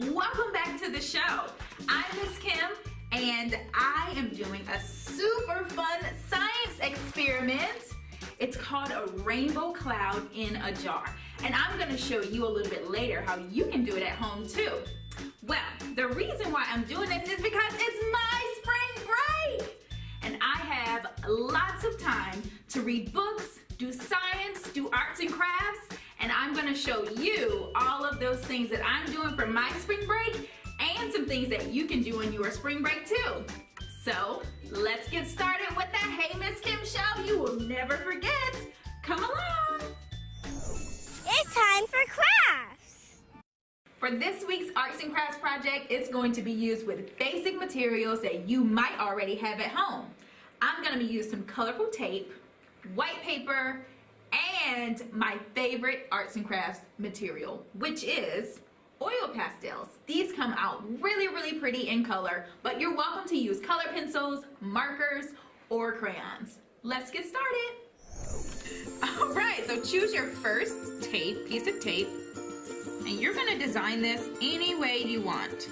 Welcome back to the show. I'm Miss Kim and I am doing a super fun science experiment. It's called a rainbow cloud in a jar. And I'm going to show you a little bit later how you can do it at home too. Well, the reason why I'm doing this is because it's my spring break. And I have lots of time to read books, do science, do arts and crafts, and I'm going to show you all of those things that I'm doing for my spring break and some things that you can do on your spring break too. So let's get started with the Hey Miss Kim show you will never forget. Come along. It's time for crafts. For this week's arts and crafts project, it's going to be used with basic materials that you might already have at home. I'm going to be using some colorful tape, white paper, and my favorite arts and crafts material, which is oil pastels. These come out really pretty in color, but you're welcome to use color pencils, markers, or crayons. Let's get started. All right, so choose your first piece of tape, and you're gonna design this any way you want.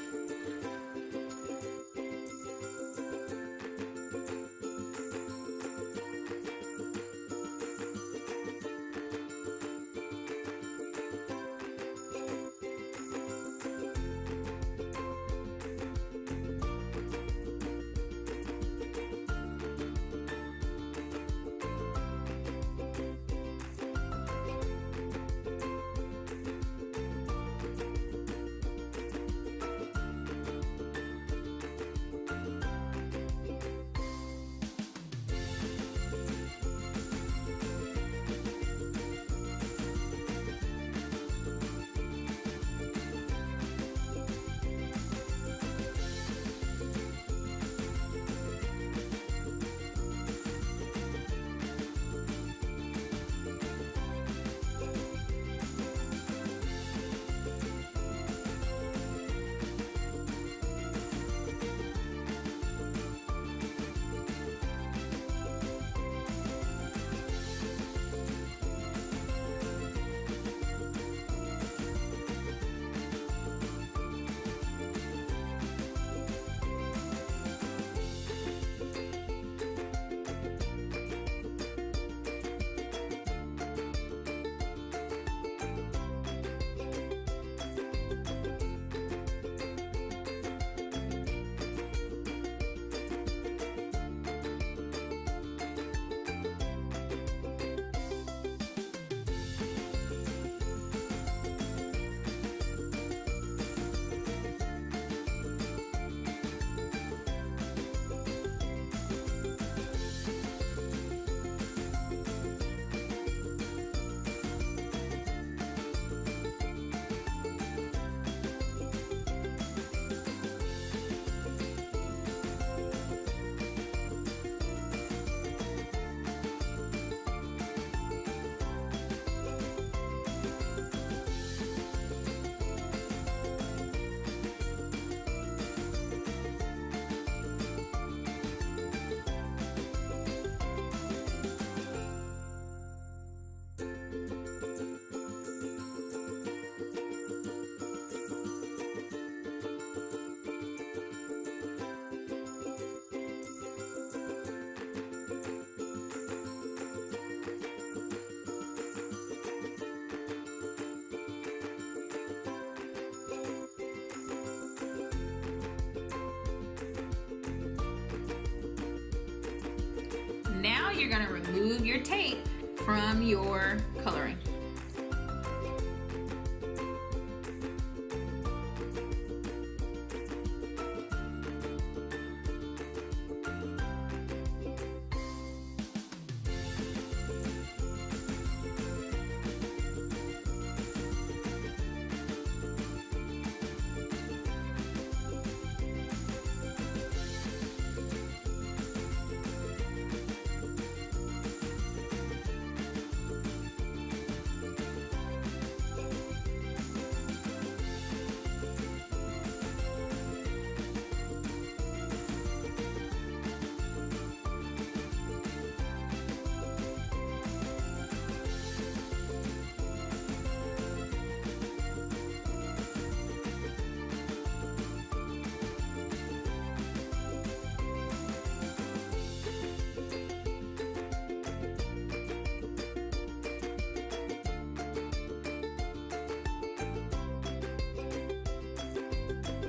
Now you're going to remove your tape from your coloring.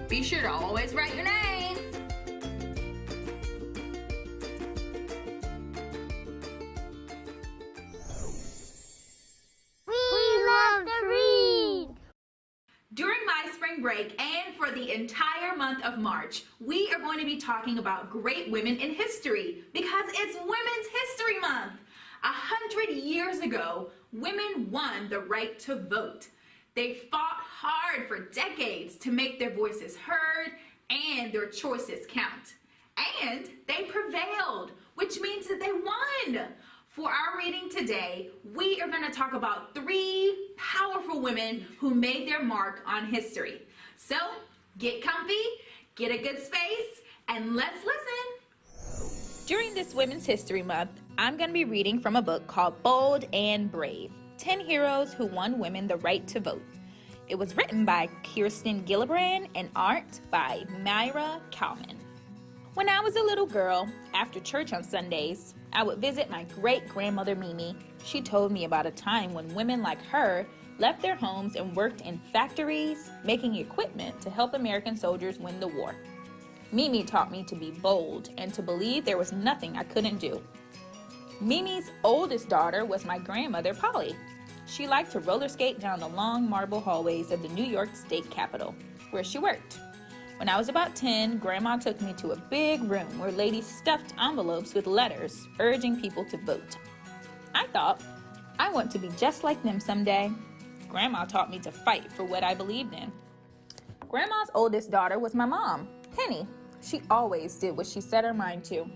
Be sure to always write your name. We love to read. During my spring break and for the entire month of March, we are going to be talking about great women in history because it's Women's History Month. 100 years ago, women won the right to vote. They fought hard for decades to make their voices heard and their choices count. And they prevailed, which means that they won. For our reading today, we are going to talk about 3 powerful women who made their mark on history. So, get comfy, get a good space, and let's listen. During this Women's History Month, I'm going to be reading from a book called Bold and Brave, 10 Heroes Who Won Women the Right to Vote. It was written by Kirsten Gillibrand and art by Myra Kalman. When I was a little girl, after church on Sundays, I would visit my great-grandmother Mimi. She told me about a time when women like her left their homes and worked in factories, making equipment to help American soldiers win the war. Mimi taught me to be bold and to believe there was nothing I couldn't do. Mimi's oldest daughter was my grandmother, Polly. She liked to roller skate down the long marble hallways of the New York State Capitol, where she worked. When I was about 10, Grandma took me to a big room where ladies stuffed envelopes with letters urging people to vote. I thought, I want to be just like them someday. Grandma taught me to fight for what I believed in. Grandma's oldest daughter was my mom, Henny. She always did what she set her mind to.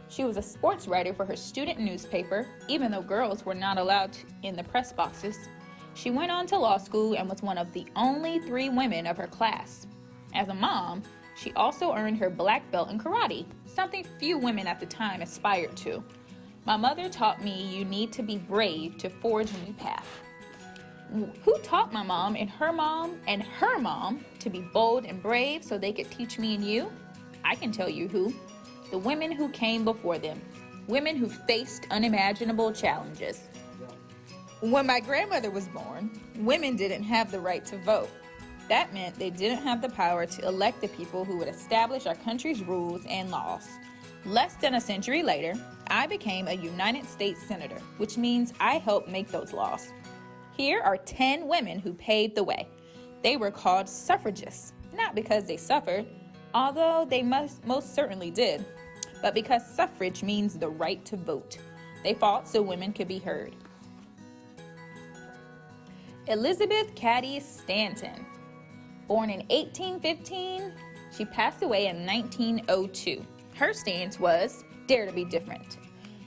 She was a sports writer for her student newspaper, even though girls were not allowed in the press boxes. She went on to law school and was one of the only 3 women of her class. As a mom, she also earned her black belt in karate, something few women at the time aspired to. My mother taught me you need to be brave to forge a new path. Who taught my mom and her mom to be bold and brave so they could teach me and you? I can tell you who. The women who came before them. Women who faced unimaginable challenges. When my grandmother was born, women didn't have the right to vote. That meant they didn't have the power to elect the people who would establish our country's rules and laws. Less than a century later, I became a United States Senator, which means I helped make those laws. Here are 10 women who paved the way. They were called suffragists, not because they suffered, although they most certainly did, but because suffrage means the right to vote. They fought so women could be heard. Elizabeth Cady Stanton. Born in 1815, she passed away in 1902. Her stance was, dare to be different.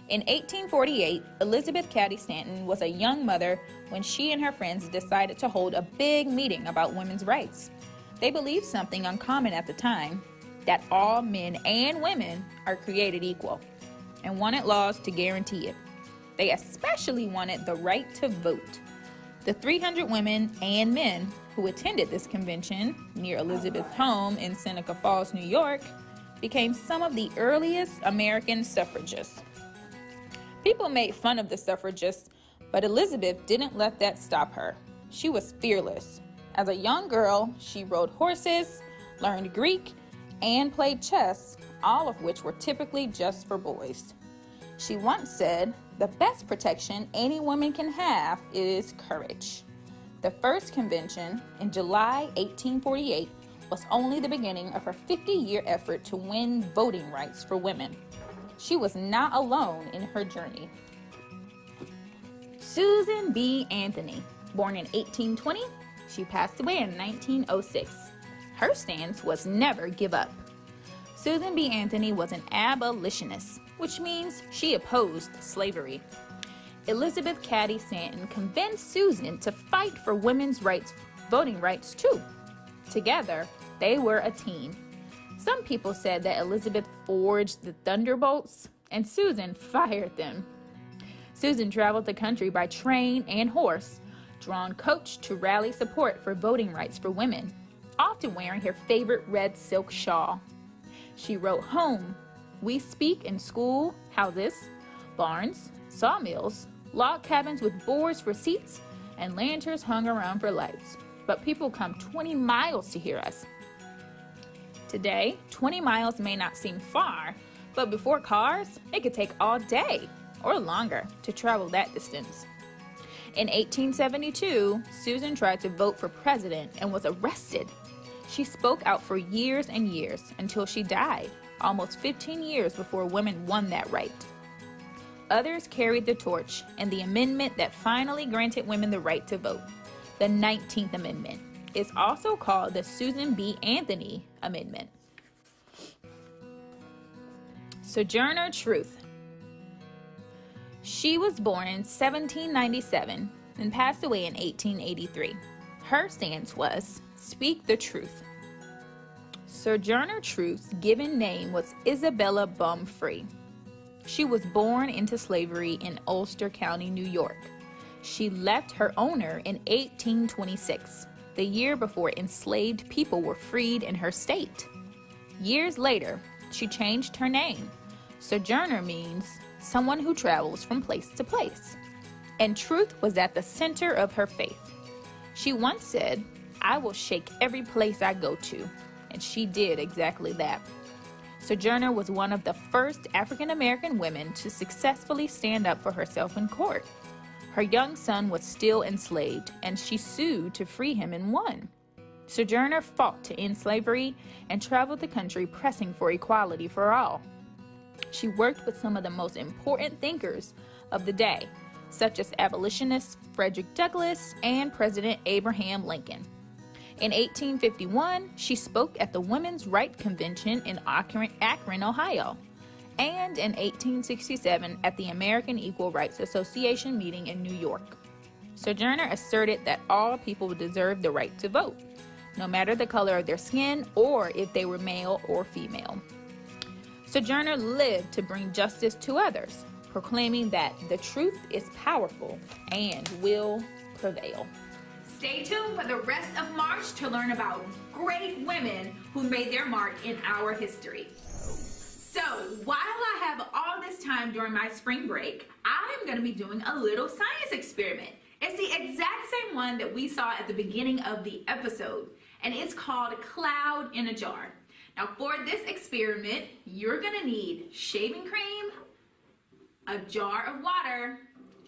In 1848, Elizabeth Cady Stanton was a young mother when she and her friends decided to hold a big meeting about women's rights. They believed something uncommon at the time, that all men and women are created equal, and wanted laws to guarantee it. They especially wanted the right to vote. The 300 women and men who attended this convention near Elizabeth's home in Seneca Falls, New York, became some of the earliest American suffragists. People made fun of the suffragists, but Elizabeth didn't let that stop her. She was fearless. As a young girl, she rode horses, learned Greek, and played chess, all of which were typically just for boys. She once said, "The best protection any woman can have is courage." The first convention in July 1848 was only the beginning of her 50-year effort to win voting rights for women. She was not alone in her journey. Susan B. Anthony, born in 1820, she passed away in 1906. Her stance was never give up. Susan B. Anthony was an abolitionist, which means she opposed slavery. Elizabeth Cady Stanton convinced Susan to fight for women's rights, voting rights too. Together, they were a team. Some people said that Elizabeth forged the thunderbolts and Susan fired them. Susan traveled the country by train and horse, drawn coach to rally support for voting rights for women, often wearing her favorite red silk shawl. She wrote home. We speak in school houses, barns, sawmills, log cabins with boards for seats, and lanterns hung around for lights. But people come 20 miles to hear us. Today, 20 miles may not seem far, but before cars, it could take all day or longer to travel that distance. In 1872, Susan tried to vote for president and was arrested. She spoke out for years and years until she died, almost 15 years before women won that right. Others carried the torch and the amendment that finally granted women the right to vote, the 19th Amendment, is also called the Susan B. Anthony Amendment. Sojourner Truth. She was born in 1797 and passed away in 1883. Her stance was, "Speak the truth." Sojourner Truth's given name was Isabella Baumfree. She was born into slavery in Ulster County, New York. She left her owner in 1826, the year before enslaved people were freed in her state. Years later, she changed her name. Sojourner means someone who travels from place to place. And truth was at the center of her faith. She once said, "I will shake every place I go to." And she did exactly that. Sojourner was one of the first African American women to successfully stand up for herself in court. Her young son was still enslaved, and she sued to free him and won. Sojourner fought to end slavery and traveled the country pressing for equality for all. She worked with some of the most important thinkers of the day, such as abolitionists Frederick Douglass and President Abraham Lincoln. In 1851, she spoke at the Women's Right Convention in Akron, Ohio, and in 1867 at the American Equal Rights Association meeting in New York. Sojourner asserted that all people deserved the right to vote, no matter the color of their skin or if they were male or female. Sojourner lived to bring justice to others, proclaiming that the truth is powerful and will prevail. Stay tuned for the rest of March to learn about great women who made their mark in our history. So, while I have all this time during my spring break, I am going to be doing a little science experiment. It's the exact same one that we saw at the beginning of the episode, and it's called Cloud in a Jar. Now, for this experiment, you're going to need shaving cream, a jar of water,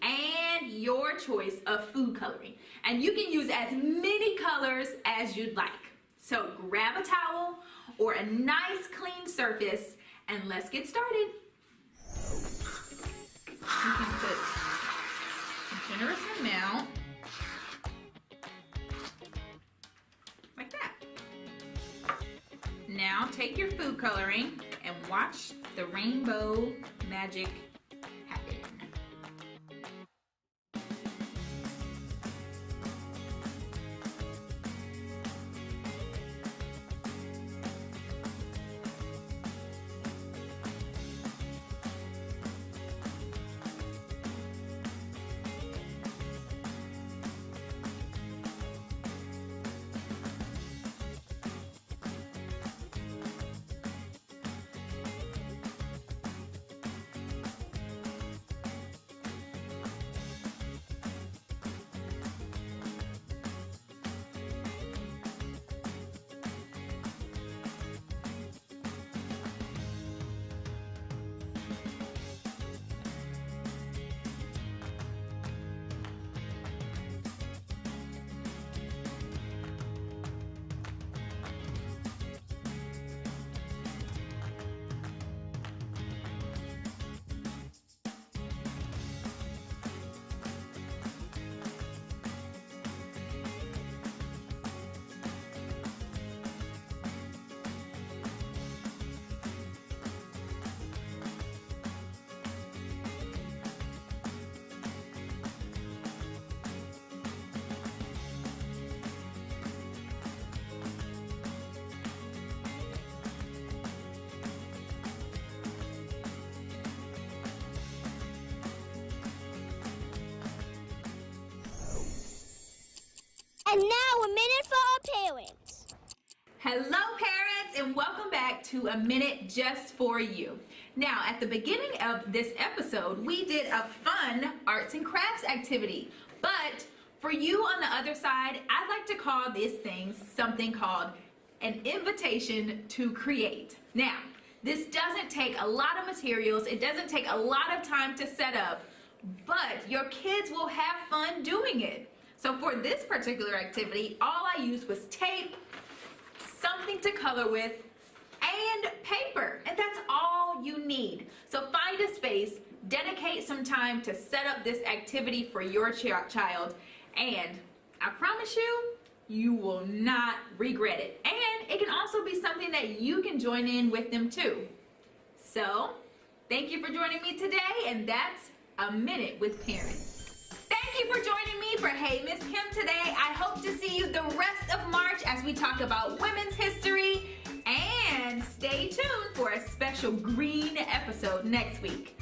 and your choice of food coloring. And you can use as many colors as you'd like. So grab a towel or a nice clean surface and let's get started. You can put a generous amount, like that. Now take your food coloring and watch the rainbow magic happen. And now a minute for our parents. Hello parents, and welcome back to A Minute Just For You. Now, at the beginning of this episode, we did a fun arts and crafts activity. But for you on the other side, I'd like to call this thing something called an invitation to create. Now, this doesn't take a lot of materials, it doesn't take a lot of time to set up, but your kids will have fun doing it. So for this particular activity, all I used was tape, something to color with, and paper, and that's all you need. So find a space, dedicate some time to set up this activity for your child, and I promise you, you will not regret it. And it can also be something that you can join in with them too. So, thank you for joining me today, and that's A Minute with Parents. Thank you for joining me for Hey Miss Kim today. I hope to see you the rest of March as we talk about women's history, and stay tuned for a special green episode next week.